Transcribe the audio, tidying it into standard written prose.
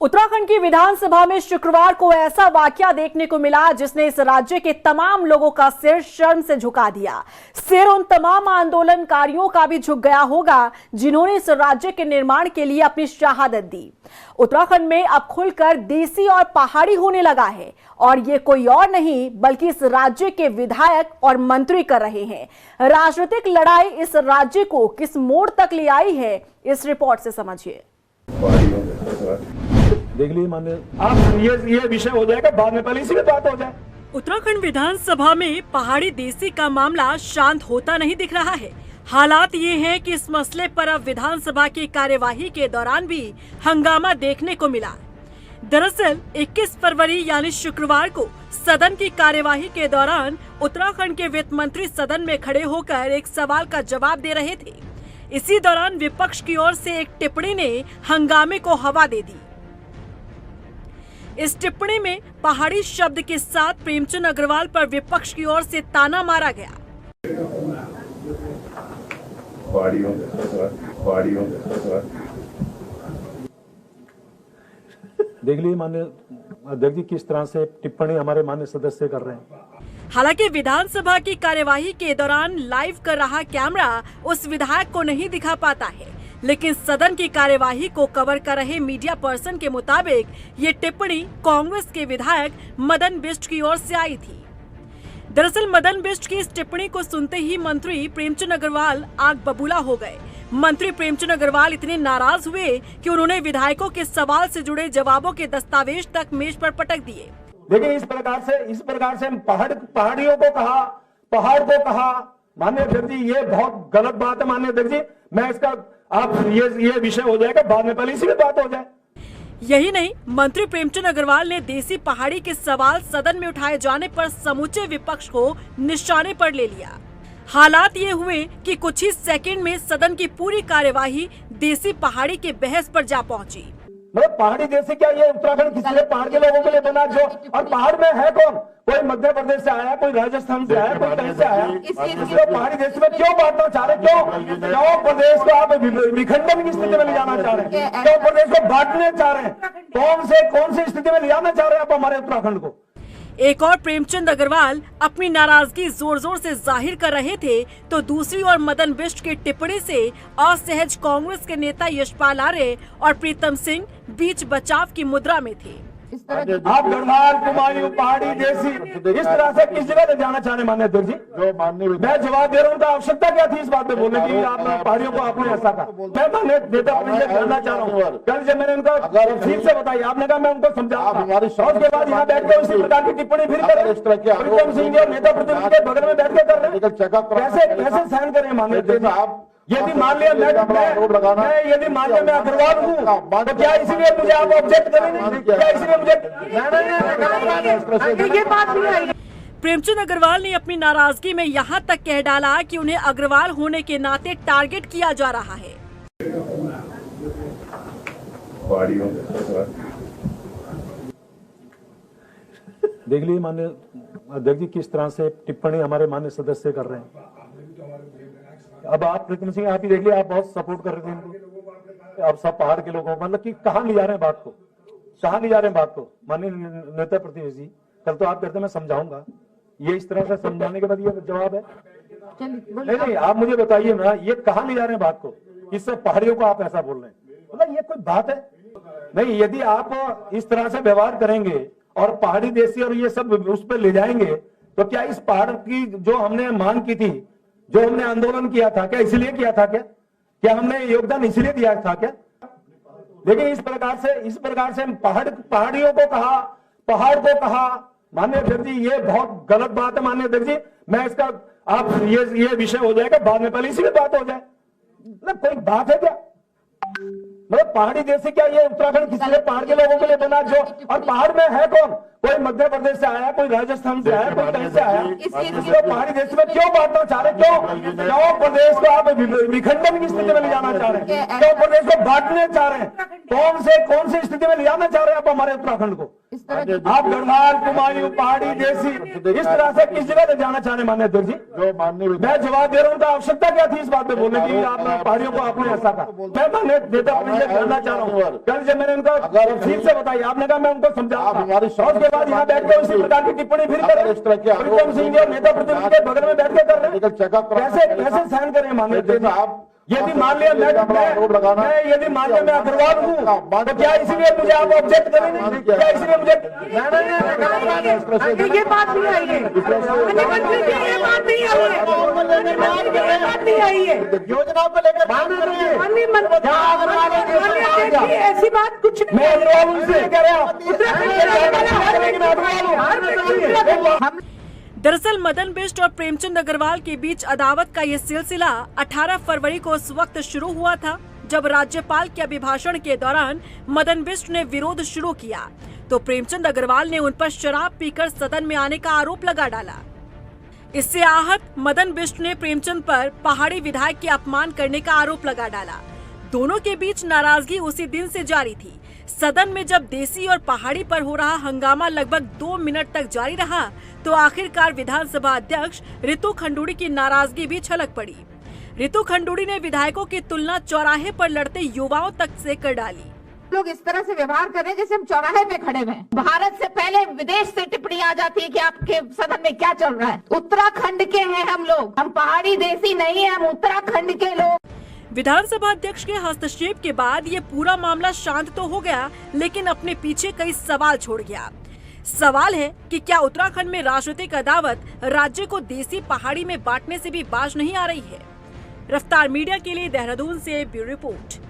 उत्तराखंड की विधानसभा में शुक्रवार को ऐसा वाकया देखने को मिला जिसने इस राज्य के तमाम लोगों का सिर शर्म से झुका दिया। सिर उन तमाम आंदोलनकारियों का भी झुक गया होगा जिन्होंने इस राज्य के निर्माण के लिए अपनी शहादत दी। उत्तराखंड में अब खुलकर देसी और पहाड़ी होने लगा है और ये कोई और नहीं बल्कि इस राज्य के विधायक और मंत्री कर रहे हैं। राजनीतिक लड़ाई इस राज्य को किस मोड़ तक ले आई है, इस रिपोर्ट से समझिए। देख लीजिए माननीय, आप ये विषय हो जाएगा बाद में, पहले इसी में बात हो जाए। उत्तराखंड विधानसभा में पहाड़ी देसी का मामला शांत होता नहीं दिख रहा है। हालात ये हैं कि इस मसले पर अब विधानसभा की कार्यवाही के दौरान भी हंगामा देखने को मिला। दरअसल 21 फरवरी यानी शुक्रवार को सदन की कार्यवाही के दौरान उत्तराखंड के वित्त मंत्री सदन में खड़े होकर एक सवाल का जवाब दे रहे थे। इसी दौरान विपक्ष की ओर से एक टिप्पणी ने हंगामे को हवा दे दी। इस टिप्पणी में पहाड़ी शब्द के साथ प्रेमचंद अग्रवाल पर विपक्ष की ओर से ताना मारा गया। देख लीजिए माननीय अध्यक्ष जी किस तरह से टिप्पणी हमारे माननीय सदस्य कर रहे हैं। हालांकि विधानसभा की कार्यवाही के दौरान लाइव कर रहा कैमरा उस विधायक को नहीं दिखा पाता है, लेकिन सदन की कार्यवाही को कवर कर रहे मीडिया पर्सन के मुताबिक ये टिप्पणी कांग्रेस के विधायक मदन बिष्ट की ओर से आई थी। दरअसल मदन बिष्ट की इस टिप्पणी को सुनते ही मंत्री प्रेमचंद अग्रवाल आग बबूला हो गए। मंत्री प्रेमचंद अग्रवाल इतने नाराज हुए कि उन्होंने विधायकों के सवाल से जुड़े जवाबों के दस्तावेज तक मेज पर पटक दिए। देखिए इस प्रकार से पहाड़ियों को कहा, पहाड़ को कहा, माननीय अध्यक्ष जी ये बहुत गलत बात है। माननीय अध्यक्ष जी मैं इसका आप ये विषय हो जाएगा बाद में, पहले इसी में बात हो जाए। यही नहीं, मंत्री प्रेमचंद अग्रवाल ने देसी पहाड़ी के सवाल सदन में उठाए जाने पर समूचे विपक्ष को निशाने पर ले लिया। हालात ये हुए कि कुछ ही सेकंड में सदन की पूरी कार्यवाही देसी पहाड़ी के बहस पर जा पहुंची। मतलब पहाड़ी देसी क्या ये उत्तराखंड किसी ने पहाड़ के लोगों के लिए बना जो, और पहाड़ में है कौन? कोई मध्य प्रदेश से आया, कोई राजस्थान से आया, कोई कहीं से आया। तो पहाड़ी देश में क्यों बांटना चाह रहे? क्यों प्रदेश को आप विखंडन की स्थिति में ले जाना चाह रहे हैं? क्यों प्रदेश को बांटने चाह रहे हैं? कौन सी स्थिति में ले जाना चाह रहे हैं आप हमारे उत्तराखंड को? एक और प्रेमचंद अग्रवाल अपनी नाराजगी जोर जोर से जाहिर कर रहे थे तो दूसरी ओर मदन बिष्ट की टिप्पणी से असहज कांग्रेस के नेता यशपाल आर्य और प्रीतम सिंह बीच बचाव की मुद्रा में थे। आप गढ़वाल, कुमायूं, पहाड़ी देसी इस तरह से किस जगह ले जाना चाह रहे माननीय अध्यक्ष जी? मैं जवाब दे रहा हूँ, आवश्यकता क्या थी इस बात पे बोलने की? आप पहाड़ियों को आपने ऐसा कहा। मैं माननीय नेता परिषद जानना चाह रहा हूँ। कल जब मैंने उनको ठीक से बताई, आपने कहा मैं उनको समझाऊंगा, उसके बाद यहाँ बैठ के उसी प्रकार की टिप्पणी फिर करें। प्रीतम सिंह और नेता प्रतिनिधि के बगल में बैठ के कर रहे हैं, कैसे सहन करें माननीय अध्यक्ष साहब? यदि मान लिया मैं अग्रवाल हूँ तो क्या इसीलिए मुझे आप ऑब्जेक्ट करेंगे? क्या इसीलिए मुझे ये बात नहीं आई? प्रेमचंद अग्रवाल ने अपनी नाराजगी में यहाँ तक कह डाला कि उन्हें अग्रवाल होने के नाते टारगेट किया जा रहा है। देख लीजिए माननीय अध्यक्ष जी किस तरह से टिप्पणी हमारे माननीय सदस्य कर रहे हैं। अब आप प्रीतम सिंह आप ही देख लिया, आप बहुत सपोर्ट कर रहे थे इनको। अब सब पहाड़ के लोगों मतलब कि कहाँ ले जा रहे हैं बात को, कहाँ ले जा रहे हैं बात को? माननीय नेता प्रतिनिधि जी कल तो आप कहते मैं समझाऊंगा, ये इस तरह से समझाने के बाद ये जवाब है? नहीं आप मुझे बताइए ना, ये कहाँ ले जा रहे हैं बात को? इस सब पहाड़ियों को आप ऐसा बोल रहे हैं, मतलब ये कोई बात है? नहीं, यदि आप इस तरह से व्यवहार करेंगे और पहाड़ी देसी और ये सब उस पर ले जाएंगे तो क्या इस पहाड़ की जो हमने मांग की थी, जो हमने आंदोलन किया था, क्या इसलिए किया था? क्या हमने योगदान इसलिए दिया था क्या? देखिए इस प्रकार से पहाड़ियों को कहा, पहाड़ को कहा, माननीय अध्यक्ष जी ये बहुत गलत बात है। माननीय अध्यक्ष जी मैं इसका आप ये विषय हो जाएगा बाद में, पहले इसी में बात हो जाए। मतलब कोई बात है क्या? मतलब पहाड़ी देशी क्या ये उत्तराखंड किसी ने पहाड़ के लोगों के लिए बना जो, और पहाड़ में है कौन? कोई मध्य प्रदेश से आया, कोई राजस्थान से आया, कोई कहीं से आया। तो पहाड़ी देश में क्यों बांटना चाह रहे? क्यों प्रदेश को आप विखंडन की स्थिति में ले जाना चाह रहे हैं? क्यों प्रदेश को बांटने चाह रहे हैं? कौन सी स्थिति में ले जाना चाह रहे हैं आप हमारे उत्तराखंड को? आप गढ़वाल, कुमायूं, पहाड़ी, देसी इस तरह से किस जगह तक जाना चाहने माननीय अध्यक्ष जी? जो माननीय मैं जवाब दे रहा हूँ, तो आवश्यकता क्या थी इस बात पे बोलने की? आप पहाड़ियों को आपने ऐसा कहा। मैं माननीय नेता प्रतिनिधि जानना चाह रहा हूँ, कल जब मैंने उनको तफसील से बताई, आपने कहा मैं उनको समझाऊंगा, उसके बाद यहाँ बैठ के उसी प्रकार की टिप्पणी फिर कर रहे हैं। प्रीतम सिंह जी और नेता प्रतिनिधि के बगल में बैठ के कर रहे हैं, कैसे सहन करें माननीय अध्यक्ष जी? यदि मान लिया मैं यदि मान लिया मैं अग्रवाल हूँ, तो क्या इसलिए मुझे आप ऑब्जेक्ट करेंगे? क्या इसलिए मुझे ये बात नहीं आई है, ये बात नहीं आई है, योजनाओं को लेकर ऐसी बात कुछ नहीं। मैं अग्रवाल से कह रहा हूँ। दरअसल मदन बिष्ट और प्रेमचंद अग्रवाल के बीच अदावत का ये सिलसिला 18 फरवरी को उस वक्त शुरू हुआ था जब राज्यपाल के अभिभाषण के दौरान मदन बिष्ट ने विरोध शुरू किया तो प्रेमचंद अग्रवाल ने उन पर शराब पीकर सदन में आने का आरोप लगा डाला। इससे आहत मदन बिष्ट ने प्रेमचंद पर पहाड़ी विधायक के अपमान करने का आरोप लगा डाला। दोनों के बीच नाराजगी उसी दिन से जारी थी। सदन में जब देसी और पहाड़ी पर हो रहा हंगामा लगभग 2 मिनट तक जारी रहा तो आखिरकार विधानसभा अध्यक्ष रितु खंडूड़ी की नाराजगी भी छलक पड़ी। रितु खंडूड़ी ने विधायकों की तुलना चौराहे पर लड़ते युवाओं तक से कर डाली। लोग इस तरह से व्यवहार कर रहे हैं जैसे हम चौराहे पे खड़े हुए हैं। भारत से पहले विदेश से टिप्पणी आ जाती है कि आपके सदन में क्या चल रहा है। उत्तराखंड के हैं हम लोग, हम पहाड़ी देसी नहीं है, हम उत्तराखंड के लोग। विधानसभा अध्यक्ष के हस्तक्षेप के बाद ये पूरा मामला शांत तो हो गया, लेकिन अपने पीछे कई सवाल छोड़ गया। सवाल है कि क्या उत्तराखंड में राजनीतिक अदावत राज्य को देसी पहाड़ी में बांटने से भी बाज नहीं आ रही है? रफ्तार मीडिया के लिए देहरादून से ब्यूरो रिपोर्ट।